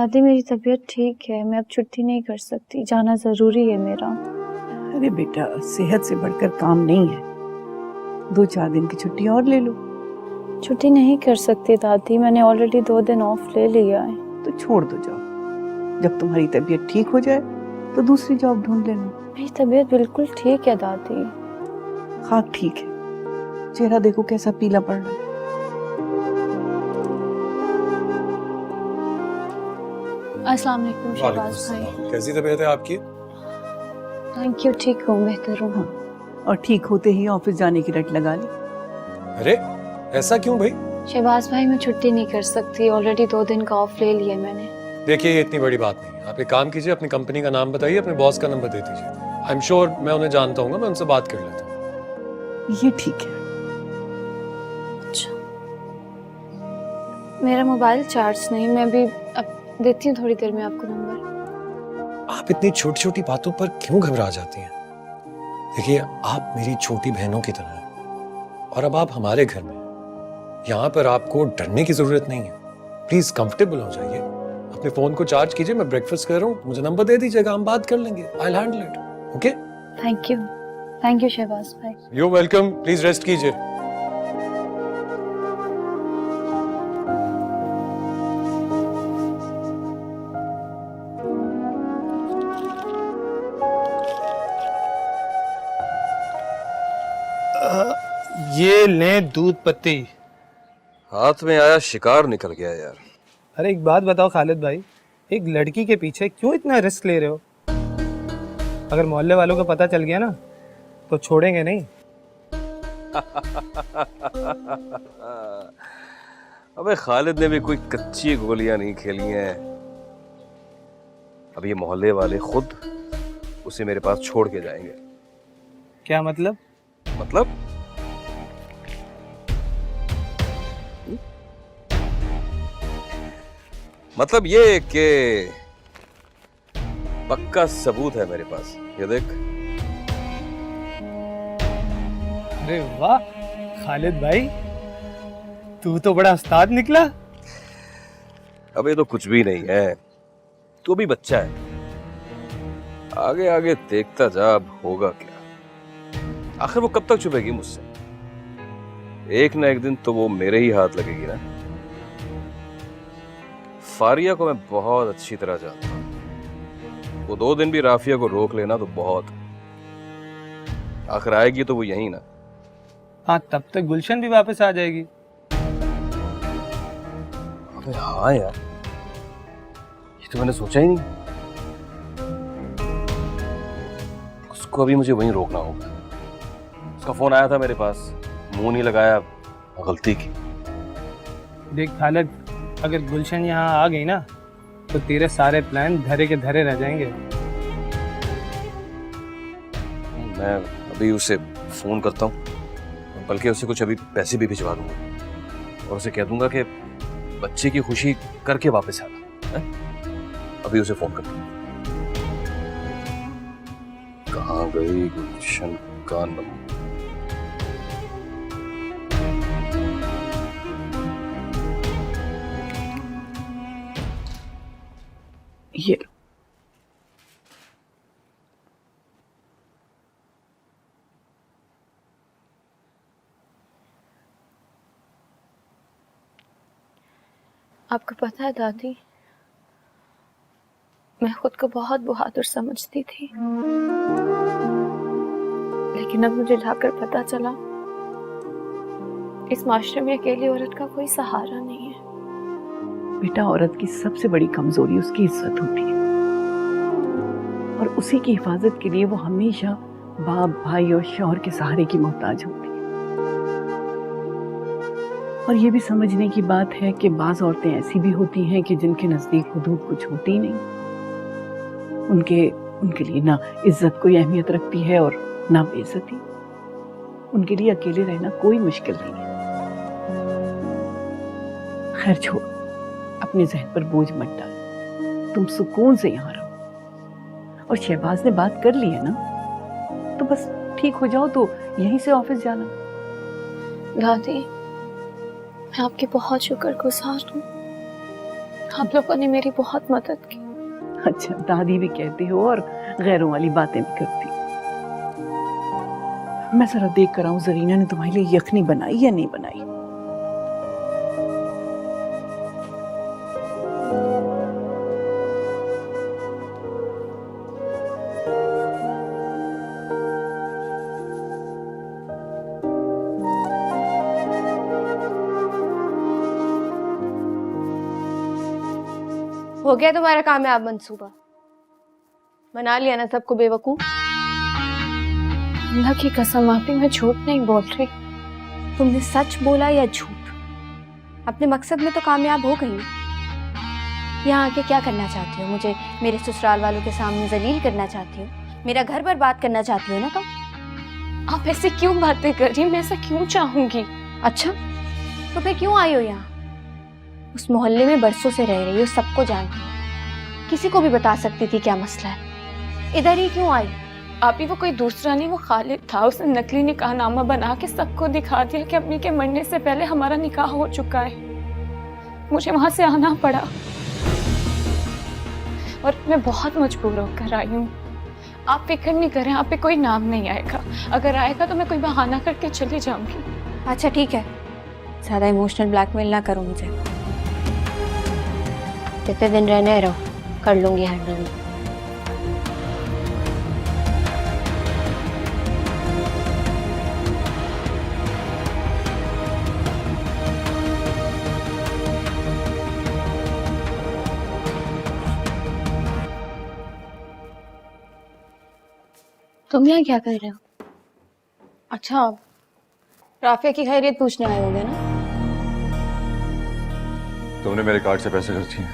दादी मेरी तबीयत ठीक है, मैं अब छुट्टी नहीं कर सकती, जाना जरूरी है मेरा। अरे बेटा, सेहत से बढ़कर काम नहीं है। 2-4 दिन की छुट्टी और ले लो। छुट्टी नहीं कर सकती दादी, मैंने ऑलरेडी 2 दिन ऑफ ले लिया है। तो छोड़ दो जॉब। जब तुम्हारी तबीयत ठीक हो जाए तो दूसरी जॉब ढूंढ लेना। मेरी तबीयत बिल्कुल ठीक है दादी। हाँ ठीक है, चेहरा देखो कैसा पीला पड़ रहा है। अस्सलाम वालेकुम शहबाज भाई। कैसी तबीयत है आपकी? थैंक यू, ठीक हूँ, बेहतर हूँ। हाँ, और ठीक होते ही ऑफिस जाने की रट लगा ली। अरे ऐसा क्यों भाई? शहबाज भाई मैं छुट्टी नहीं कर सकती, ऑलरेडी 2 दिन का ऑफ ले लिया मैंने। देखिए ये इतनी बड़ी बात नहीं है, आप एक काम कीजिए, अपनी कंपनी का नाम बताइए, अपने बॉस का नंबर दे दीजिए। आई एम श्योर मैं उन्हें जानता हूँ, मैं उनसे बात कर लेता हूँ। ये ठीक है। अच्छा, मेरा मोबाइल चार्ज नहीं, मैं भी अब देती हूँ थोड़ी देर में आपको नंबर। आप इतनी छोटी छोटी बातों पर क्यों घबरा जाती हैं? देखिए आप मेरी छोटी बहनों की तरह हैं और अब आप हमारे घर में, यहाँ पर आपको डरने की जरूरत नहीं है। प्लीज कंफर्टेबल हो जाइए, अपने फोन को चार्ज कीजिए, मैं ब्रेकफास्ट कर रहा हूँ, मुझे नंबर दे दीजिएगा, हम बात कर लेंगे। I will handle it. Okay? Thank you Shahbaz भाई। यू वेलकम, प्लीज रेस्ट कीजिए। ये लें दूध पत्ती। हाथ में आया शिकार निकल गया यार। अरे एक बात बताओ खालिद भाई, एक लड़की के पीछे क्यों इतना रिस्क ले रहे हो? अगर मोहल्ले वालों को पता चल गया ना तो छोड़ेंगे नहीं। अबे खालिद ने भी कोई कच्ची गोलियां नहीं खेली हैं। अब ये मोहल्ले वाले खुद उसे मेरे पास छोड़ के जाएंगे। क्या मतलब? मतलब ये कि पक्का सबूत है मेरे पास, ये देख। अरे वाह खालिद भाई, तू तो बड़ा उस्ताद निकला। अब ये तो कुछ भी नहीं है, तू भी बच्चा है, आगे आगे देखता जा अब होगा क्या। आखिर वो कब तक छुपेगी मुझसे? एक ना एक दिन तो वो मेरे ही हाथ लगेगी ना। फारिया को मैं बहुत अच्छी तरह जानता हूं, वो 2 दिन भी राफिया को रोक लेना तो बहुत। आखिर आएगी तो वो यही ना। हाँ, तब तक गुलशन भी वापस आ जाएगी। अबे हाँ यार, ये तो मैंने सोचा ही नहीं। उसको अभी मुझे वहीं रोकना होगा। उसका फोन आया था मेरे पास, मुंह नहीं लगाया, गलती की। देख खालिद, अगर गुलशन यहाँ आ गई ना तो तेरे सारे प्लान धरे के धरे रह जाएंगे। मैं अभी उसे फोन करता हूँ, बल्कि उसे कुछ अभी पैसे भी भिजवा दूंगा और उसे कह दूंगा कि बच्चे की खुशी करके वापस आना है? अभी उसे फोन करता हूँ। कहाँ गई गुलशन का नंबर? ये लो। आपको पता है दादी, मैं खुद को बहुत बहादुर समझती थी, लेकिन अब मुझे जाकर पता चला इस माशरे में अकेली औरत का कोई सहारा नहीं है। बेटा, औरत की सबसे बड़ी कमजोरी उसकी इज्जत होती है और उसी की हिफाजत के लिए वो हमेशा बाप, भाई और शौहर के सहारे की मोहताज होती है। और ये भी समझने की बात है कि बाज औरतें ऐसी भी होती हैं कि जिनके नजदीक हुदूद कुछ होती नहीं। उनके लिए ना इज्जत कोई अहमियत रखती है और ना बेइज्जती। उनके लिए अकेले रहना कोई मुश्किल नहीं है। खैर छोड़, अपने जहन पर बोझ मत डाल, तुम सुकून से यहाँ रहो। और शहबाज ने बात कर ली है ना, तो बस ठीक हो जाओ तो यहीं से ऑफिस जाना। दादी, मैं आपकी बहुत शुक्रगुजार हूँ। आप लोगों ने मेरी बहुत मदद की। अच्छा, दादी भी कहती हो और गैरों वाली बातें भी करती। मैं जरा देख कर आऊं जरीना ने तुम्हारे लिए यखनी बनाई या नहीं बनाई। हो गया तुम्हारा कामयाब मंसूबा? बना लिया ना सबको बेवकूफ? अल्लाह की कसम आपी, मैं झूठ नहीं बोल रही। तुमने सच बोला या झूठ? अपने मकसद में तो कामयाब हो गई। यहाँ आके क्या करना चाहती हो? मुझे मेरे ससुराल वालों के सामने जलील करना चाहती हो? मेरा घर बर्बाद करना चाहती हो ना तुम? आप ऐसे क्यों बातें कर रही हैं? मैं ऐसा क्यों चाहूंगी? अच्छा, तो फिर क्यों आई हो यहाँ? उस मोहल्ले में बरसों से रह रही हो, सबको जानती हो, किसी को भी बता सकती थी क्या मसला है। इधर ही क्यों आई? आप ही वो कोई दूसरा नहीं, वो खालिद था। उसने नकली निकाहनामा बना के सबको दिखा दिया कि अम्मी के मरने से पहले हमारा निकाह हो चुका है। मुझे वहां से आना पड़ा और मैं बहुत मजबूर होकर आई हूँ। आप फिक्र नहीं करें, आप पे कोई नाम नहीं आएगा। अगर आएगा तो मैं कोई बहाना करके चली जाऊंगी। अच्छा ठीक है, ज्यादा इमोशनल ब्लैकमेल ना करो मुझे। कितने दिन रहने रहो, कर लूंगी हैंडल। तुम यहाँ क्या कर रहे हो? अच्छा, राफिया की खैरियत पूछने आए होगे ना? तुमने मेरे कार्ड से पैसे खर्च किए?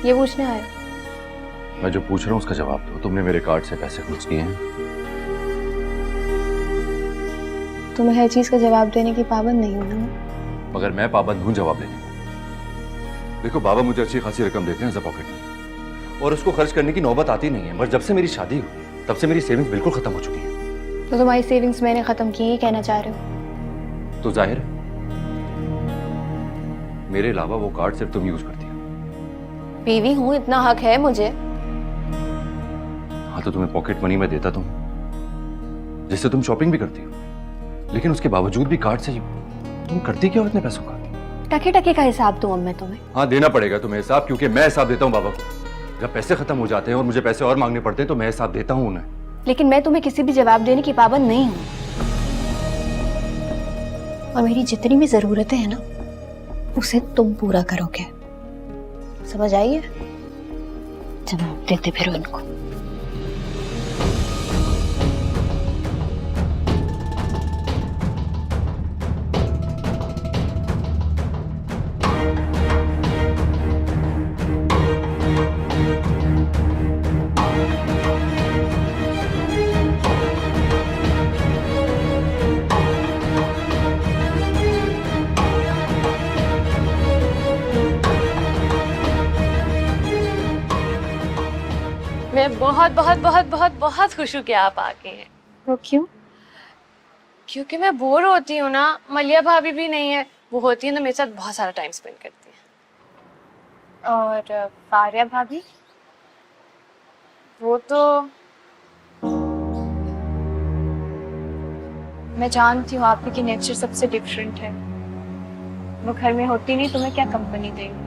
ये पूछने आए हो? मैं जो पूछ रहा हूँ उसका जवाब दो। तुमने मेरे कार्ड से पैसे खर्च किए हैं? तुम्हें हर चीज का जवाब देने की पाबंद नहीं हूं ना। मगर मैं पाबंद हूँ जवाब देने को। देखो बाबा मुझे अच्छी खासी रकम देते हैं पॉकेट में, और उसको खर्च करने की नौबत आती नहीं है। मगर जब से मेरी शादी हुई तब से मेरी सेविंग्स बिल्कुल खत्म हो चुकी हैं। तो तुम्हारी सेविंग्स मैंने खत्म की, ही कहना चाह रहे हो? तो जाहिर है मेरे अलावा वो कार्ड सिर्फ तुम यूज करती हो। बीवी हूँ, इतना हक है मुझे। हाँ तो तुम्हें पॉकेट मनी में देता तुम, जिससे तुम शॉपिंग भी करती हो, लेकिन उसके बावजूद भी कार्ड से तुम करती क्या हो इतने पैसों का? टके टके का हिसाब दूं अब मैं तुम्हें? हाँ देना पड़ेगा तुम्हें हिसाब, क्योंकि मैं हिसाब देता हूँ बाबा को। जब पैसे खत्म हो जाते हैं और मुझे पैसे और मांगने पड़ते हैं तो मैं हिसाब देता हूँ उन्हें। लेकिन मैं तुम्हें किसी भी जवाब देने की पाबंद नहीं हूँ। और मेरी जितनी भी जरूरतें हैं ना, उसे तुम पूरा करोगे, समझ आई है? जवाब देते फिर उनको। मैं बहुत बहुत बहुत बहुत बहुत खुश हूँ कि आप आ गए हैं। वो क्यों? क्योंकि मैं बोर होती हूँ ना। मलिया भाभी भी नहीं है, वो होती है ना मेरे साथ बहुत सारा टाइम स्पेंड करती है। और फारिया भाभी, वो तो मैं जानती हूँ आप ही की नेचर सबसे डिफरेंट है। वो घर में होती नहीं तो मैं क्या कंपनी देंगी।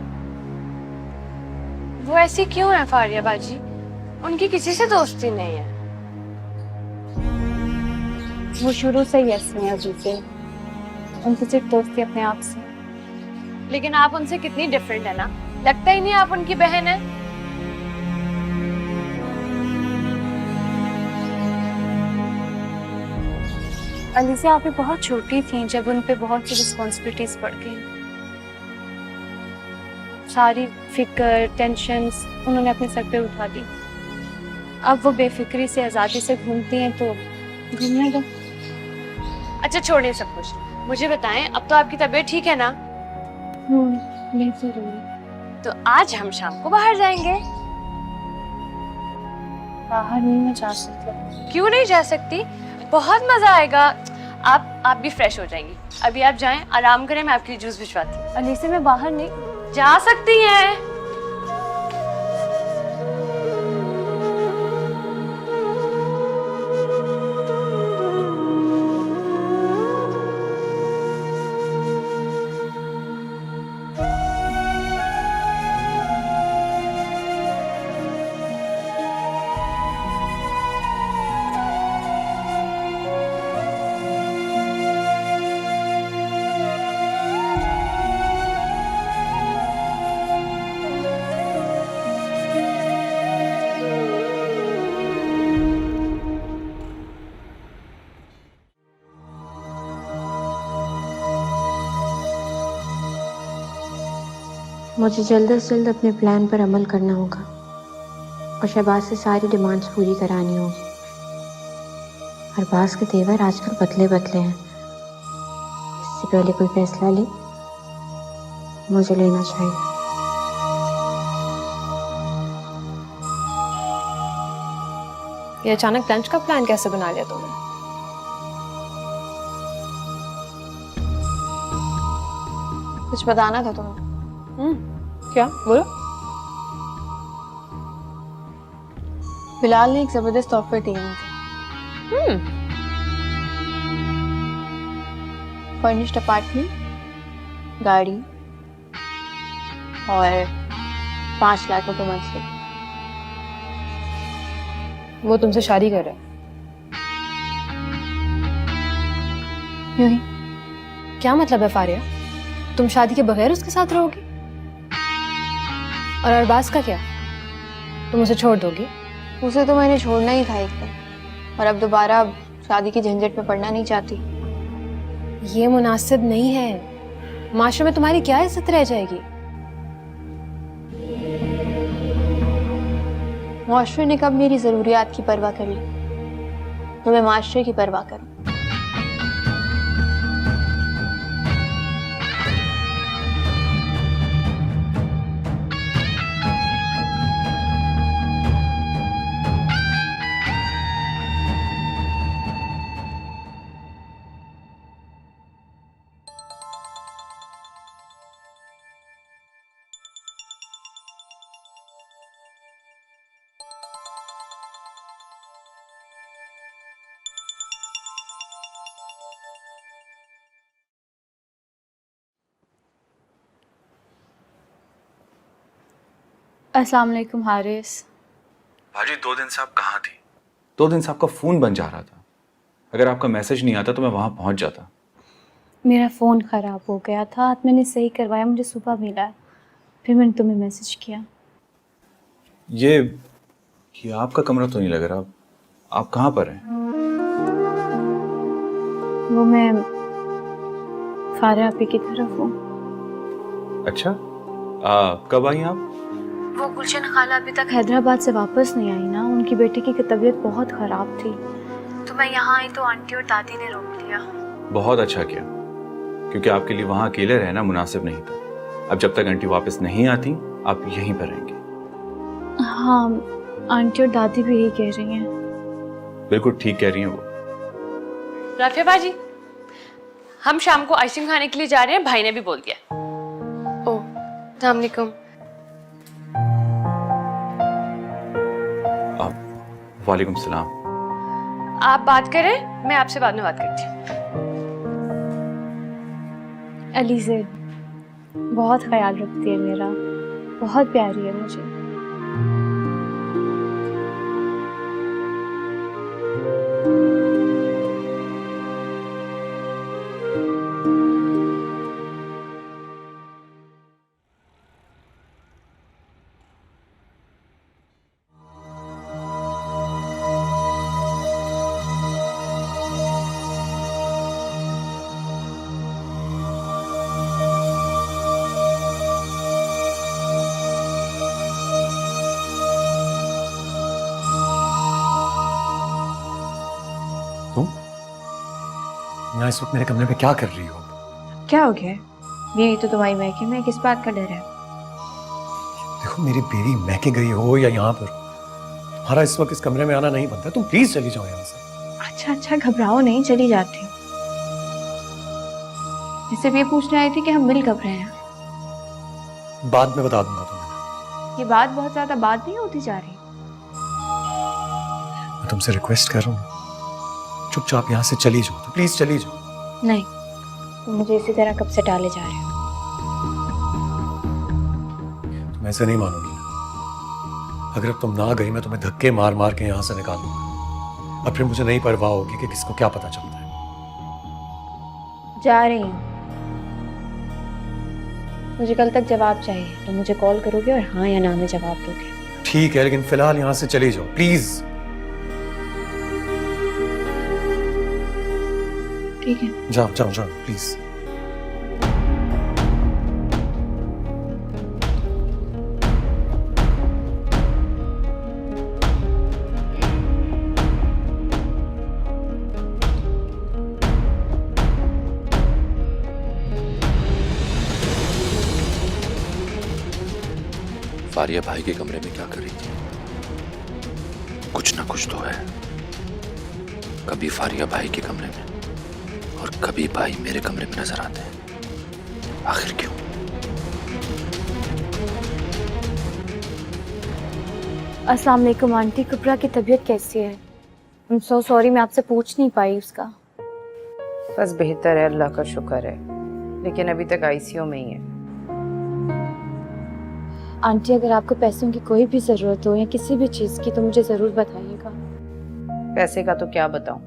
वो ऐसी क्यों है फारिया बाजी? उनकी किसी से दोस्ती नहीं है। वो शुरू से ही ऐसी हैं अजीब से, उनसे सिर्फ दोस्ती अपने आप से। लेकिन आप उनसे कितनी डिफरेंट है ना, लगता ही नहीं आप उनकी बहन है। अलीसा आप भी बहुत छोटी थी जब उन पे बहुत सी रिस्पॉन्सिबिलिटीज पड़ गई। सारी फिक्र, टेंशन्स उन्होंने अपने सर पे उठा दी। अब वो बेफिक्री से, आजादी से घूमती हैं, तो घूमने दो। अच्छा छोड़िए सब कुछ, मुझे बताएं अब तो आपकी तबीयत ठीक है ना? तो आज हम शाम को बाहर जाएंगे। बाहर नहीं मैं जा सकती। क्यों नहीं जा सकती? बहुत मजा आएगा। आप भी फ्रेश हो जाएंगी। अभी आप जाएं, आराम करें, मैं आपके लिए जूस भिजवाती हूँ। अलीसा मैं बाहर नहीं, जा सकती हैं। मुझे जल्द से जल्द अपने प्लान पर अमल करना होगा और शहबाज से सारी डिमांड्स पूरी करानी होगी। अरबाज के तेवर आजकल बदले बदले हैं। इससे पहले कोई फैसला ले, मुझे लेना चाहिए। ये अचानक लंच का प्लान कैसे बना लिया तुमने? कुछ बताना था तुम्हें। क्या बोलो? बिलाल ने एक जबरदस्त ऑफर दिया मुझे। फर्निश्ड अपार्टमेंट, गाड़ी और 5 लाख रुपए मंथली। वो तुमसे शादी कर रहा है? यूं ही। क्या मतलब है फारिया? तुम शादी के बगैर उसके साथ रहोगी? और अरबाज का क्या? तुम उसे छोड़ दोगी? उसे तो मैंने छोड़ना ही था एक दिन, और अब दोबारा शादी की झंझट में पड़ना नहीं चाहती। ये मुनासिब नहीं है। माशरे में तुम्हारी क्या इज्जत रह जाएगी? माशरे ने कब मेरी जरूरियात की परवाह कर ली, तो मैं माशरे की परवाह करूं। अस्सलाम वालेकुम हारिस। भाजी 2 दिन से आप कहाँ थी? 2 दिन से आपका फ़ोन बंद जा रहा था। अगर आपका मैसेज नहीं आता तो मैं वहाँ पहुँच जाता। मेरा फ़ोन ख़राब हो गया था, आज मैंने सही करवाया, मुझे सुबह मिला है, फिर मैंने तुम्हें मैसेज किया। ये आपका कमरा तो नहीं लग रहा। आप कहाँ पर हैं? वो मैं फारिया आपी की तरफ हूँ। अच्छा, कब आई आप? वो गुलशन खाला अभी तक हैदराबाद से वापस नहीं आई ना, उनकी बेटी की तबीयत बहुत ख़राब थी, तो मैं यहाँ आई तो आंटी और दादी ने रोक लिया। बहुत अच्छा किया, क्योंकि आपके लिए वहाँ अकेले रहना मुनासिब नहीं था। अब जब तक आंटी वापस नहीं आती आप यहीं पर रहेंगे। हाँ, आंटी और दादी भी यही कह रही हैं। बिल्कुल ठीक कह रही हैं वो। राफिया बाजी, हम शाम को आइसक्रीम खाने के लिए जा रहे हैं, भाई ने भी बोल दिया। ओह, अस्सलाम वालेकुम। वालेकुम सलाम। आप बात करें, मैं आपसे बाद में बात करती हूँ। अलीज़ेड बहुत ख्याल रखती है मेरा, बहुत प्यारी है मुझे। यहाँ इस वक्त मेरे कमरे में क्या कर रही हो? क्या हो गया? बीवी तो तुम्हारी मैके में, किस बात का डर है? देखो, मेरी बीवी मैके गई हो या यहाँ पर, तुम्हारा इस वक्त इस कमरे में आना नहीं बनता। तुम प्लीज चली जाओ यहाँ से। अच्छा अच्छा, घबराओ नहीं, चली जाती हूँ। सिर्फ ये पूछने आई थी कि हम मिल कब रहे हैं। बाद में बता दूंगा तुम्हें। ये बात बहुत ज्यादा बात नहीं होती जा रही। मैं तुमसे रिक्वेस्ट कर रहा हूँ, चुपचाप यहाँ से चली जाओ, तो प्लीज चली जाओ। नहीं, तुम मुझे इसी तरह कब से टाले जा रहे हो। तुम ऐसे नहीं मानोगी ना। अगर अब तुम ना गई, मैं तुम्हें धक्के मार मार के यहाँ से निकाल दूंगा, और फिर मुझे नहीं परवाह होगी कि किसको क्या पता चलता है। जा रही हूँ। मुझे कल तक जवाब चाहिए, तो मुझे कॉल करोगे और हाँ या ना में जवाब दोगे। ठीक है, लेकिन फिलहाल यहाँ से चली जाओ प्लीज। ठीक है, जाओ जाओ जाओ प्लीज। फारिया भाई के कमरे में क्या कर रही थी? कुछ ना कुछ तो है। कभी फारिया भाई के कमरे में और कभी भाई मेरे कमरे में नजर आते हैं। आखिर क्यों? अस्सलाम वालेकुम आंटी, कुबरा की तबीयत कैसी है? आई एम सो सॉरी, मैं आपसे पूछ नहीं पाई उसका। बस बेहतर है, अल्लाह का शुक्र है, लेकिन अभी तक आईसीयू में ही है। आंटी, अगर आपको पैसों की कोई भी ज़रूरत हो या किसी भी चीज़ की तो मुझे ज़रूर बताइएगा। पैसे का तो क्या बताऊं,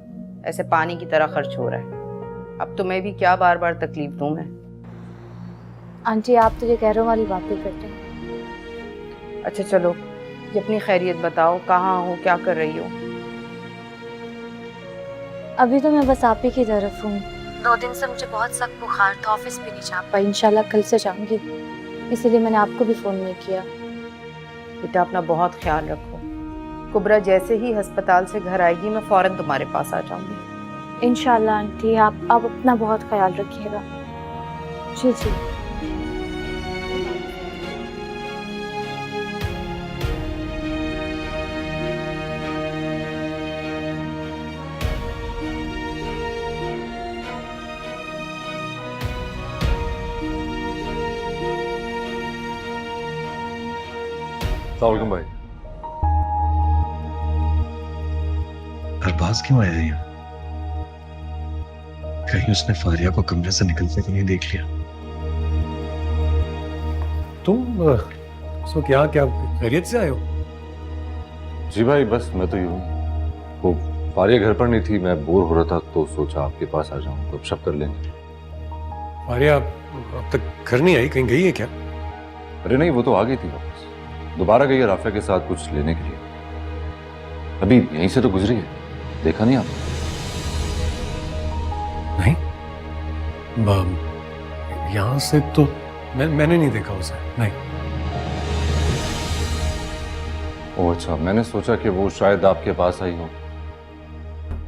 ऐसे पानी की तरह खर्च हो रहा है। अब तो मैं भी क्या बार बार तकलीफ दूं मैं। आंटी, आप तो ये गैरों वाली बातें करते हैं। अच्छा चलो, ये अपनी खैरियत बताओ, कहाँ हो, क्या कर रही हो? अभी तो मैं बस आप ही की तरफ हूँ। 2 दिन से मुझे बहुत सख्त बुखार था, ऑफिस भी नहीं जा पाई। इंशाल्लाह कल से जाऊंगी, इसीलिए मैंने आपको भी फ़ोन नहीं किया। बेटा अपना बहुत ख्याल रखो। कुबरा जैसे ही अस्पताल से घर आएगी, मैं फौरन तुम्हारे पास आ जाऊंगी। इंशाल्लाह आंटी, आप अपना बहुत ख्याल रखिएगा। जी जी। अस्सलाम भाई। अरबाज क्यों आया यहाँ? कहीं उसने फारिया को कमरे से निकलते तो नहीं देख लिया? तुम उसको क्या क्या खैरियत से आए हो? जी भाई, बस मैं तो यूं ही। वो फारिया घर पर नहीं थी, मैं बोर हो रहा था तो सोचा आपके पास आ जाऊं, तो शब कर लेंगे। फारिया अब तक घर नहीं आई, कहीं गई है क्या? अरे नहीं, वो तो आ गई थी वापस। दोबारा गई है राफिया के साथ कुछ लेने के लिए। अभी यहीं से तो गुजरी है, देखा नहीं आपने? नहीं, यहाँ से तो मैंने नहीं देखा उसे, नहीं। ओह अच्छा, मैंने सोचा कि वो शायद आपके पास आई हो।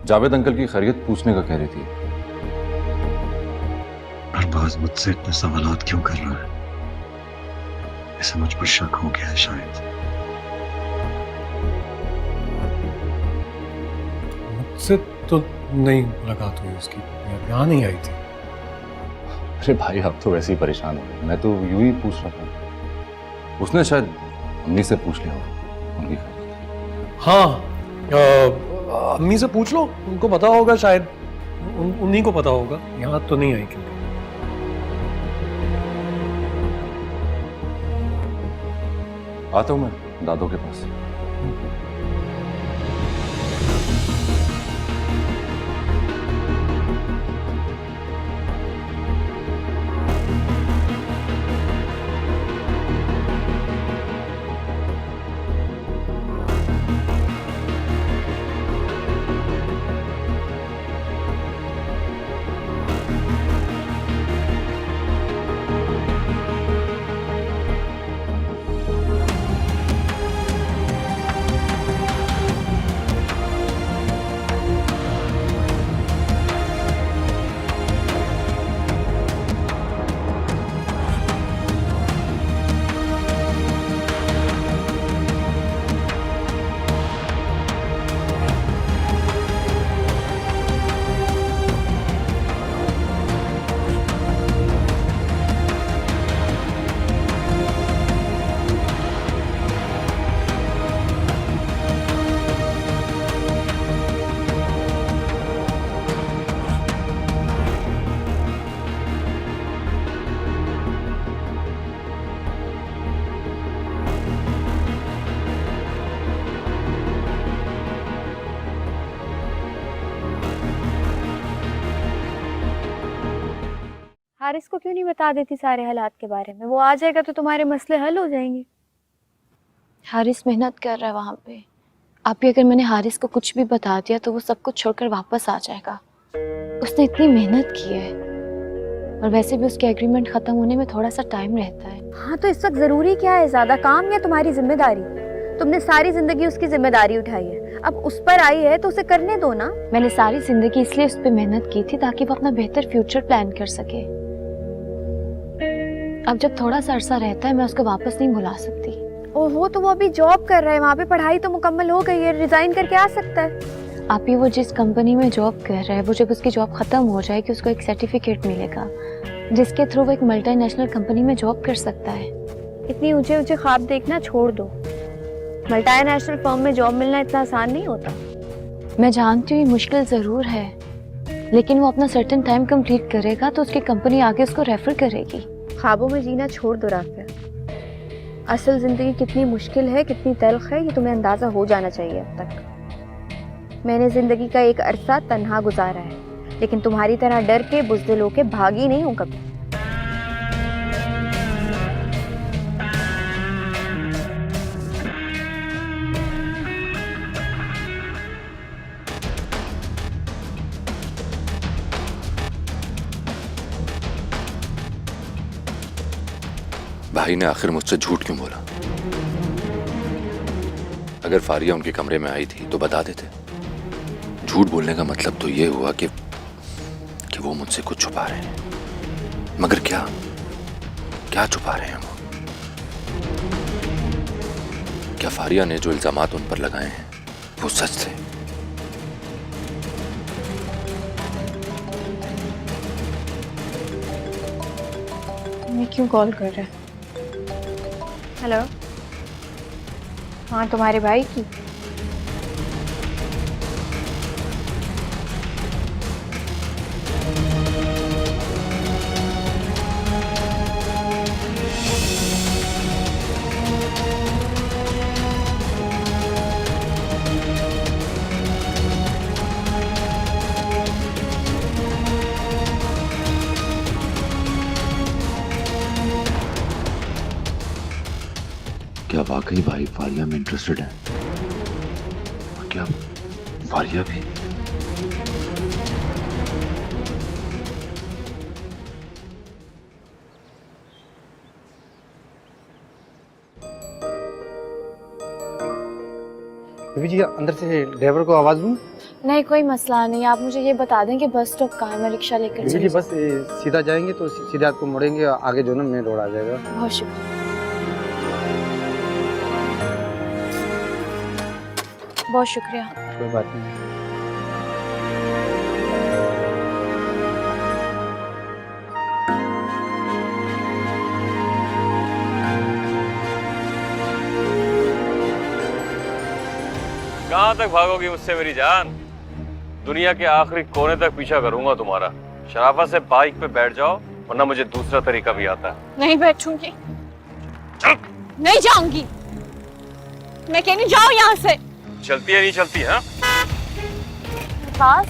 जावेद अंकल की खैरियत पूछने का कह रही थी। अरबाज मुझसे इतने सवालात क्यों कर रहा है? इसे मुझ पर शक हो गया है शायद। मुझसे तो नहीं मुलाकात हुई उसकी, यहाँ नहीं आई थी। अरे भाई, आप तो वैसे ही परेशान हो गए, मैं तो यूं ही पूछ रहा था। उसने शायद अम्मी से पूछ लिया होगा उनकी खैरियत। हाँ, अम्मी से पूछ लो, उनको पता होगा शायद, उन्हीं को पता होगा। यहाँ तो नहीं आई क्योंकि। आता हूं मैं दादों के पास। हारिस को क्यों नहीं बता देती सारे हालात के बारे में? वो आ जाएगा तो तुम्हारे मसले हल हो जाएंगे। हारिस मेहनत कर रहा है वहाँ पे। आप भी अगर मैंने हारिस को कुछ भी बता दिया तो वो सब कुछ छोड़कर वापस आ जाएगा। उसने इतनी मेहनत की है और वैसे भी उसके एग्रीमेंट खत्म होने में थोड़ा सा टाइम रहता है। हाँ तो इस वक्त जरूरी क्या है, ज्यादा काम या तुम्हारी जिम्मेदारी? तुमने सारी जिंदगी उसकी जिम्मेदारी उठाई है, अब उस पर आई है तो उसे करने दो ना। मैंने सारी जिंदगी इसलिए उस पर मेहनत की थी ताकि वो अपना बेहतर फ्यूचर प्लान कर सके। अब जब थोड़ा सा अरसा रहता है मैं उसको वापस नहीं बुला सकती। ओहो, तो वो अभी जॉब कर रहा है, वहाँ पे पढ़ाई तो मुकम्मल हो गई है, रिजाइन करके आ सकता है। आप ही वो जिस कंपनी में जॉब कर रहा है वो जब उसकी जॉब खत्म हो जाएगी उसको एक सर्टिफिकेट मिलेगा जिसके थ्रू वो एक मल्टीनेशनल कंपनी में जॉब कर सकता है। इतनी ऊंचे ऊंचे ख्वाब देखना छोड़ दो। मल्टीनेशनल फर्म में जॉब मिलना इतना आसान नहीं होता। मैं जानती हूँ ये मुश्किल ज़रूर है, लेकिन वो अपना सर्टेन टाइम कंप्लीट करेगा तो उसकी कंपनी आगे उसको रेफर करेगी। ख्वाबों में जीना छोड़ दो राफिया। असल जिंदगी कितनी मुश्किल है, कितनी तल्ख है, ये तुम्हें अंदाजा हो जाना चाहिए। अब तक मैंने जिंदगी का एक अरसा तन्हा गुजारा है, लेकिन तुम्हारी तरह डर के बुज़दिल होके भागी नहीं हूँ कभी। भाई ने आखिर मुझसे झूठ क्यों बोला? अगर फारिया उनके कमरे में आई थी तो बता देते। झूठ बोलने का मतलब तो ये हुआ कि वो मुझसे कुछ छुपा रहे हैं। मगर क्या क्या छुपा रहे हैं वो? क्या फारिया ने जो इल्जामात उन पर लगाए हैं वो सच थे? मैं क्यों कॉल कर रहा है? हेलो, हाँ तुम्हारे भाई की। क्या वाकई भाई फारिया में इंटरेस्टेड है? और क्या फारिया भी? बीबी जी अंदर से ड्राइवर को आवाज दूं? नहीं कोई मसला नहीं, आप मुझे ये बता दें कि बस स्टॉप कहाँ है, मैं रिक्शा लेकर बीबी जी बस सीधा जाएंगे तो सीधा आपको मुड़ेंगे, आगे जो ना मेन रोड आ जाएगा। बहुत शुक्रिया। बहुत शुक्रिया। कोई बात नहीं। कहाँ तक भागोगी मुझसे मेरी जान? दुनिया के आखिरी कोने तक पीछा करूंगा तुम्हारा। शराफत से बाइक पे बैठ जाओ वरना मुझे दूसरा तरीका भी आता है। नहीं बैठूंगी, नहीं जाऊंगी, मैं कह नहीं जाओ यहाँ से। चलती है नहीं चलती है? पास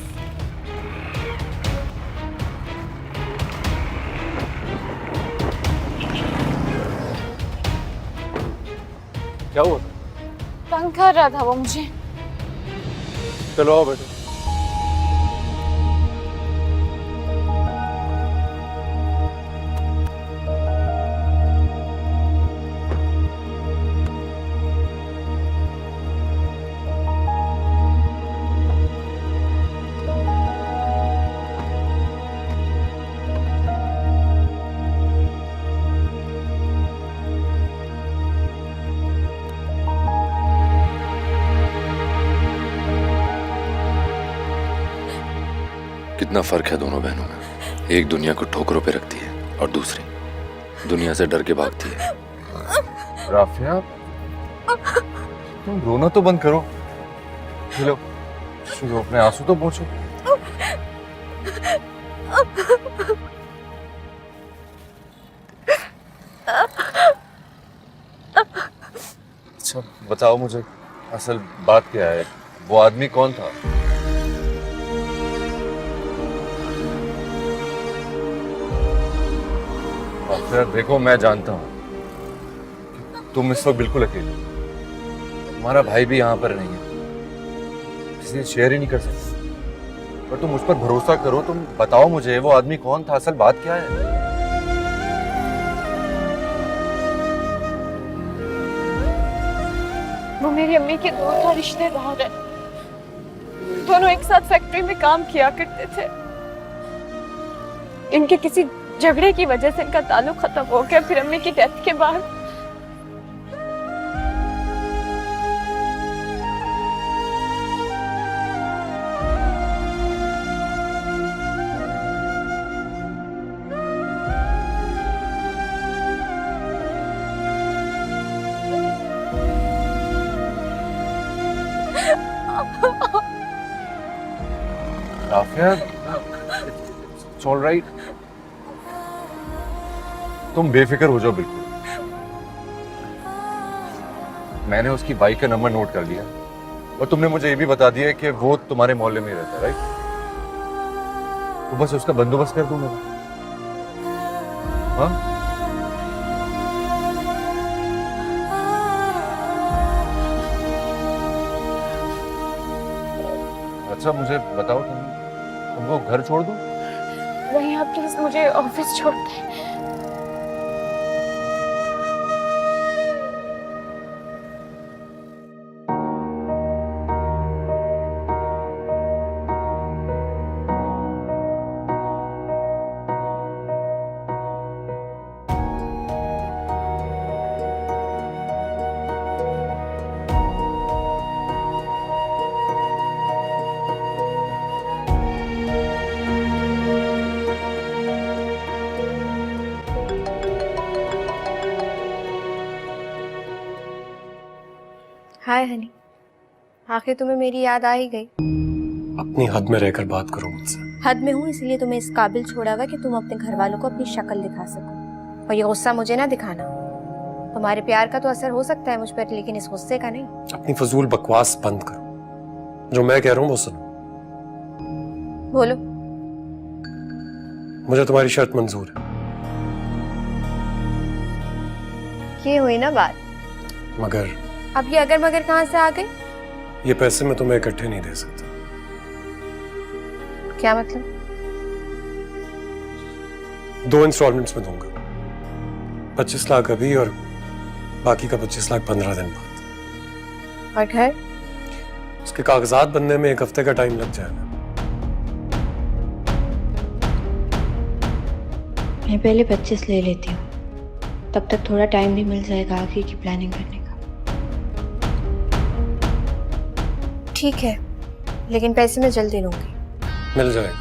क्या हुआ? तंग कर रहा था वो मुझे। चलो आओ बैठो। कितना फर्क है दोनों बहनों में। एक दुनिया को ठोकरों पे रखती है और दूसरी दुनिया से डर के भागती है। राफिया तुम रोना तो बंद करो। लो अपने आंसू तो पोंछो। अच्छा बताओ मुझे असल बात क्या है? वो आदमी कौन था? अफसर देखो, मैं जानता हूँ कि तुम इस वक्त बिल्कुल अकेले हो। तुम्हारा भाई भी यहाँ पर नहीं है, इसलिए शेयर ही नहीं कर सकते। पर तुम मुझ पर भरोसा करो, तुम बताओ मुझे वो आदमी कौन था, असल बात क्या है? वो मेरी अम्मी के दूर का रिश्तेदार है। दोनों एक साथ फैक्ट्री में काम किया करते थे। इनके किसी झगड़े की वजह से इनका ताल्लुक खत्म हो गया। फिर अम्मी की डेथ के बाद आफिया, इट्स ऑल राइट। तुम बेफिक्र हो जाओ बिल्कुल। मैंने उसकी बाइक का नंबर नोट कर लिया और तुमने मुझे ये भी बता दिया कि वो तुम्हारे मोहल्ले में ही रहता है, राइट? तो बस उसका बंदोबस्त कर दूंगा। हाँ, अच्छा मुझे बताओ, तुमको घर छोड़ दूं? वहीं आप प्लीज मुझे ऑफिस छोड़ दें। हाय हनी, आखिर तुम्हें मेरी याद आ ही गई। अपनी हद में रहकर बात करो मुझसे। हद में हूँ, इसलिए तुम्हें इस काबिल छोड़ा हुआ कि तुम अपने घर वालों को अपनी शक्ल दिखा सको। और ये गुस्सा मुझे ना दिखाना। तुम्हारे प्यार का तो असर हो सकता है मुझ पर, लेकिन इस गुस्से का नहीं। अपनी फजूल बकवास बंद करो। जो मैं कह रहा हूँ वो सुनो। बोलो। मुझे तुम्हारी शर्त मंजूर है, ये हुई ना बात। मगर अब ये अगर मगर कहाँ से आ गई? ये पैसे मैं तुम्हें इकट्ठे नहीं दे सकता। क्या मतलब? 2 इंस्टॉलमेंट्स में दूंगा। 25 लाख अभी और बाकी का 25 लाख 15 दिन बाद। और घर? उसके कागजात बनने में 1 हफ्ते का टाइम लग जाएगा। मैं पहले 25 ले लेती हूँ, तब तक थोड़ा टाइम भी मिल जाएगा आगे की प्लानिंग करने का। ठीक है, लेकिन पैसे मैं जल्दी लूंगी। मिल जाएगा,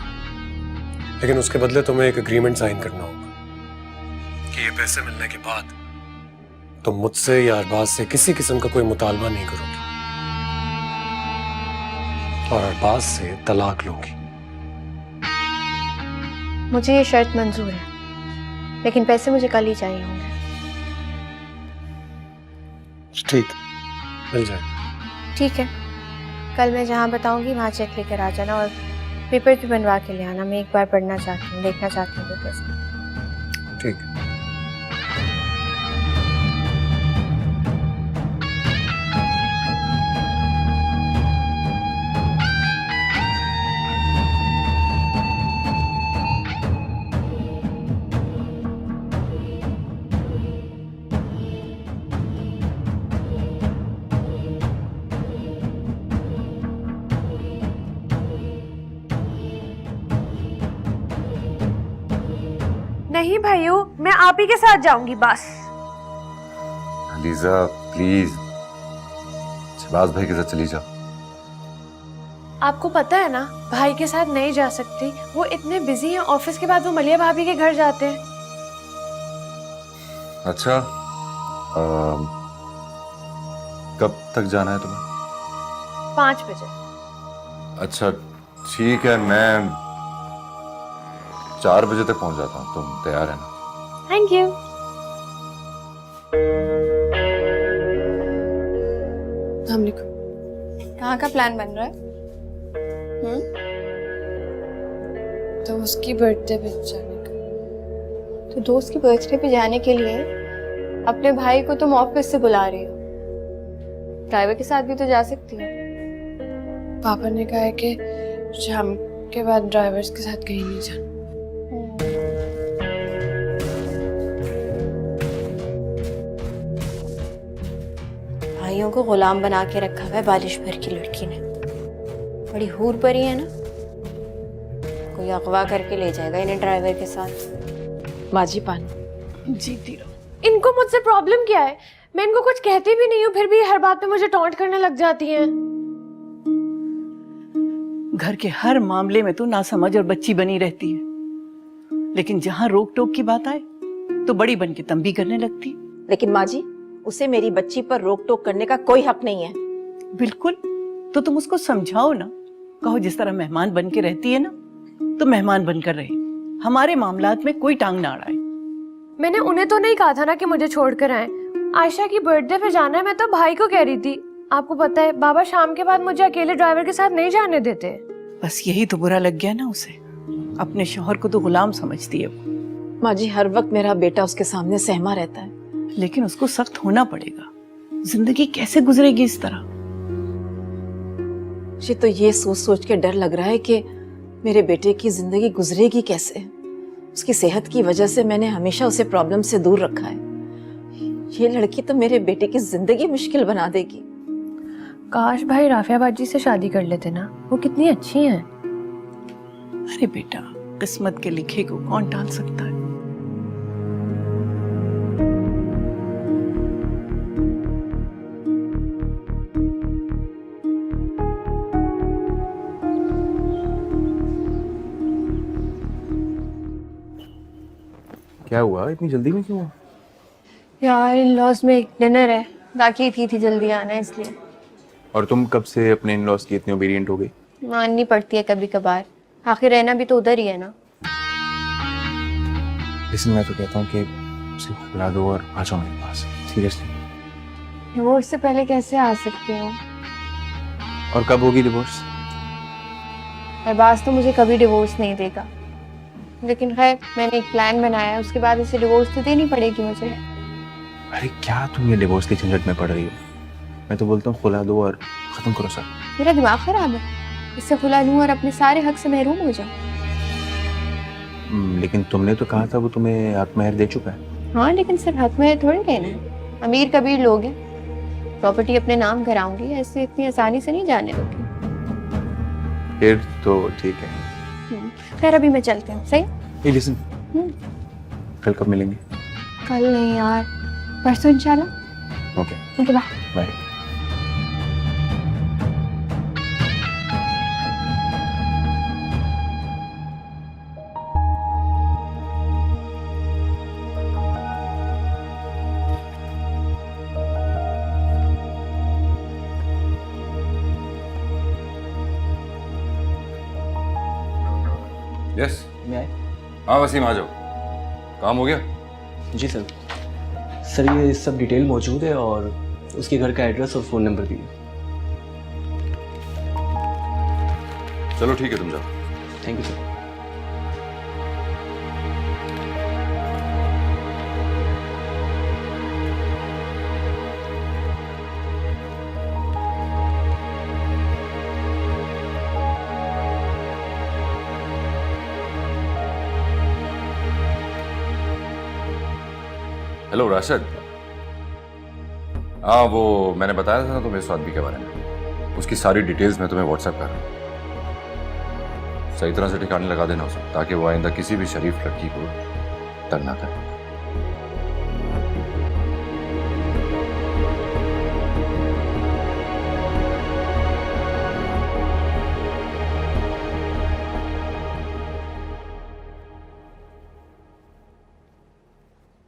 लेकिन उसके बदले तुम्हें एक एग्रीमेंट साइन करना होगा कि ये पैसे मिलने के बाद तुम मुझसे या अरबाज से किसी किस्म का कोई मुतालबा नहीं करोगी और अरबाज से तलाक लोगी। मुझे ये शर्त मंजूर है, लेकिन पैसे मुझे कल ही चाहिए होंगे। ठीक, मिल जाएगा। ठीक है, कल मैं जहाँ बताऊंगी वहाँ चेक लेकर आ जाना और पेपर भी बनवा के ले आना। मैं एक बार पढ़ना चाहती हूँ, देखना चाहती हूँ पेपर। ठीक है। नहीं भाइयों, मैं आप ही के साथ जाऊंगी बस। अलीजा प्लीज, शहबाज भाई के साथ चली जाओ। आपको पता है ना, भाई के साथ नहीं जा सकती। वो इतने बिजी हैं, ऑफिस के बाद वो मलिया भाभी के घर जाते हैं। अच्छा, कब तक जाना है तुम्हें? 5 बजे। अच्छा ठीक है, मैं 4 बजे तक पहुंच जाता हूँ। तुम तैयार है ना? Thank you. कहाँ का प्लान बन रहा है? तो उसकी बर्थडे पे जाने का। तो दोस्त की बर्थडे पे जाने के लिए अपने भाई को तुम ऑफिस से बुला रही हो, ड्राइवर के साथ भी तो जा सकती हो। पापा ने कहा है कि शाम के बाद ड्राइवर्स के साथ कहीं नहीं जाना। भाइयों को गुलाम बना के रखा हुआ है बालिश भर की लड़की ने। बड़ी हूर परी है ना, कोई अगवा करके ले जाएगा इन्हें ड्राइवर के साथ। माजी पानी जीती रहो। इनको मुझसे प्रॉब्लम क्या है? मैं इनको कुछ कहती भी नहीं हूँ, फिर भी हर बात पे मुझे टॉन्ट करने लग जाती हैं। घर के हर मामले में तो नासमझ और बच्ची बनी रहती है, लेकिन जहाँ रोक टोक की बात आए तो बड़ी बन के तंबी करने लगती है। लेकिन माँ जी, उसे मेरी बच्ची पर रोक टोक करने का कोई हक नहीं है। बिल्कुल, तो तुम उसको समझाओ ना, कहो जिस तरह मेहमान बन के रहती है ना, तो मेहमान बनकर रहे, हमारे मामलात में कोई टांग ना अड़ाए। मैंने उन्हें तो नहीं कहा था ना कि मुझे छोड़कर आए। आयशा की बर्थडे पे जाना है, मैं तो भाई को कह रही थी। आपको पता है बाबा शाम के बाद मुझे अकेले ड्राइवर के साथ नहीं जाने देते। बस यही तो बुरा लग गया ना उसे, अपने शौहर को तो गुलाम समझती है वो। माँ जी, हर वक्त मेरा बेटा उसके सामने सहमा रहता है। लेकिन उसको सख्त होना पड़ेगा, जिंदगी कैसे गुजरेगी इस तरह। मुझे तो ये सोच सोच के डर लग रहा है कि मेरे बेटे की जिंदगी गुजरेगी कैसे। उसकी सेहत की वजह से मैंने हमेशा उसे प्रॉब्लम से दूर रखा है। ये लड़की तो मेरे बेटे की जिंदगी मुश्किल बना देगी। काश भाई राफिया बाजी से शादी कर लेते ना, वो कितनी अच्छी हैं। अरे बेटा, किस्मत के लिखे को कौन टाल सकता है। क्या हुआ, इतनी जल्दी में क्यों? यार इन लॉज में एक डिनर है, बाकी थी जल्दी आना इसलिए। और तुम कब से अपने इन लॉज की इतनी ओबीडिएंट हो गई? माननी पड़ती है कभी कभार, आखिर रहना भी तो उधर ही है ना। इसलिए मैं तो कहता हूँ कि उसे बुला दो और आ जाओ मेरे पास, सीरियसली। डिवोर्स से पहले कैसे आ सकती हूँ? और कब होगी डिवोर्स? अरबाज तो मुझे कभी डिवोर्स नहीं देगा, लेकिन खैर मैंने एक प्लान बनाया है, उसके बाद इसे डिवोर्स तो देनी पड़ेगी मुझे। अरे क्या तुम ये डिवोर्स की झंझट में पड़ रही हो? मैं तो बोलता हूँ खुला दो और खत्म करो सब। मेरा दिमाग खराब है, इससे खुला लूं और अपने सारे हक से महरूम हो जाऊं। लेकिन तुमने तो कहा था वो तुम्हें हक महर दे चुका है। हाँ, लेकिन सिर्फ हक महर थोड़ी लेना है। अमीर कबीर लोग हैं, प्रॉपर्टी अपने नाम कराऊंगी, ऐसे इतनी आसानी से नहीं जाने दूंगी। फिर तो ठीक है। खैर अभी मैं चलती हूँ, सही? Hey, listen, कल कब मिलेंगे? कल नहीं यार, परसों इंशाल्लाह। Okay bye bye. यस, हाँ वसीम आ जाओ, काम हो गया? जी सर। सर ये सब डिटेल मौजूद है और उसके घर का एड्रेस और फ़ोन नंबर भी है। चलो ठीक है, तुम जाओ। Thank you sir. Hello Rashid. हाँ वो मैंने बताया था ना तुम्हें स्वाति के बारे में, उसकी सारी डिटेल्स मैं तुम्हें व्हाट्सएप कर रहा हूँ। सही तरह से ठिकाने लगा देना उसे, ताकि वो आइंदा किसी भी शरीफ लड़की को तंग ना करे।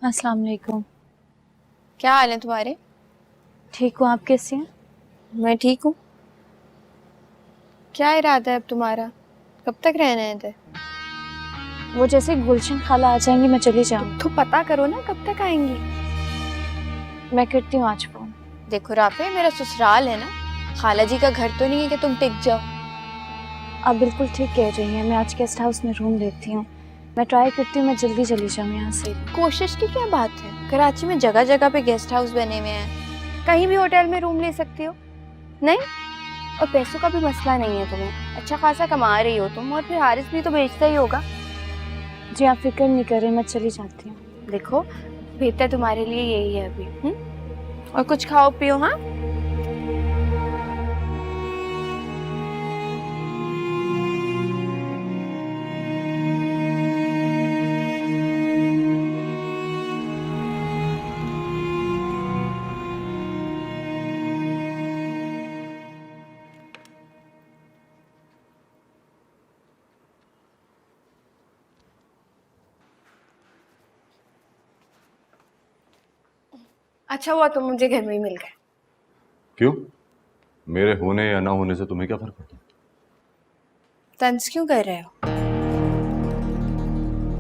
अस्सलाम वालेकुम। क्या हाल है तुम्हारे? ठीक हूँ, आप कैसे हैं? मैं ठीक हूँ। क्या इरादा है अब तुम्हारा? कब तक रहना है इधर? वो जैसे गुलशन खाला आ जाएंगी मैं चली जाऊँ। तो पता करो ना कब तक आएंगी। मैं करती हूँ आज फोन। देखो राफे, मेरा ससुराल है ना, खाला जी का घर तो नहीं है कि तुम टिक जाओ। आप बिल्कुल ठीक कह रही हैं, मैं आज गेस्ट हाउस में रूम लेती हूँ। मैं ट्राई करती हूँ मैं जल्दी चली जाऊँ यहाँ से। कोशिश की क्या बात है, कराची में जगह जगह पे गेस्ट हाउस बने हुए हैं, कहीं भी होटल में रूम ले सकती हो। नहीं, और पैसों का भी मसला नहीं है तुम्हें, अच्छा खासा कमा रही हो तुम, और फिर हारिस भी तो बेचता ही होगा। जी आप फिक्र नहीं करें, मैं चली जाती हूँ। देखो बेहतर तुम्हारे लिए यही है अभी। और कुछ खाओ पियो। हाँ, अच्छा हुआ तुम मुझे घर में ही मिल गए। क्यों? मेरे होने या ना होने से तुम्हें क्या फर्क पड़ता? तंज क्यों कर रहे हो?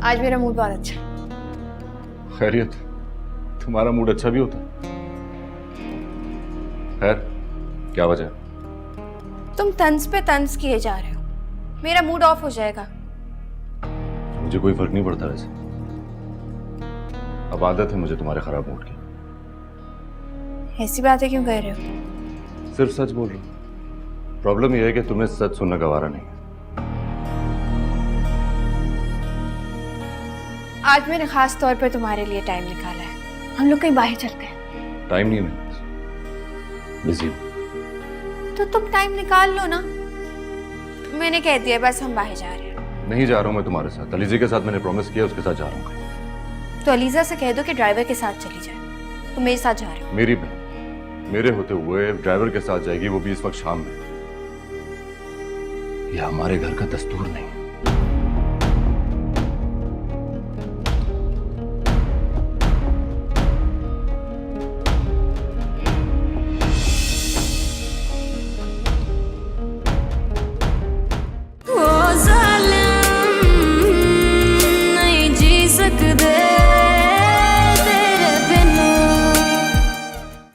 आज मेरा मूड बहुत अच्छा है। खैरियत, तुम्हारा मूड अच्छा भी होता है। खैर, क्या वजह? तुम तंज पे तंज किए जा रहे हो, मेरा मूड ऑफ हो जाएगा। मुझे कोई फर्क नहीं पड़ता वैसे, अब आदत है मुझे तुम्हारे खराब मूड की। ऐसी बातें क्यों कह रहे हो? सिर्फ सच बोल रहा हूँ। प्रॉब्लम यह है कि तुम्हें सच सुनना गवारा नहीं है। आज मैंने खास तौर पे तुम्हारे लिए टाइम निकाला है, हम लोग कहीं बाहर चलते हैं। टाइम नहीं है मेरे पास, बिजी हूँ। तो तुम टाइम निकाल लो ना, मैंने कह दिया बस हम बाहर जा रहे हैं। नहीं जा रहा हूँ मैं तुम्हारे साथ, अलीज़ा के साथ मैंने प्रॉमिस किया, उसके साथ जा रहा हूँ। तो अलीजा से कह दो कि ड्राइवर के साथ चली जाए, तुम मेरे साथ जा रहे हो। मेरी बहन मेरे होते हुए ड्राइवर के साथ जाएगी, वो भी इस वक्त शाम में। यह हमारे घर का दस्तूर नहीं है।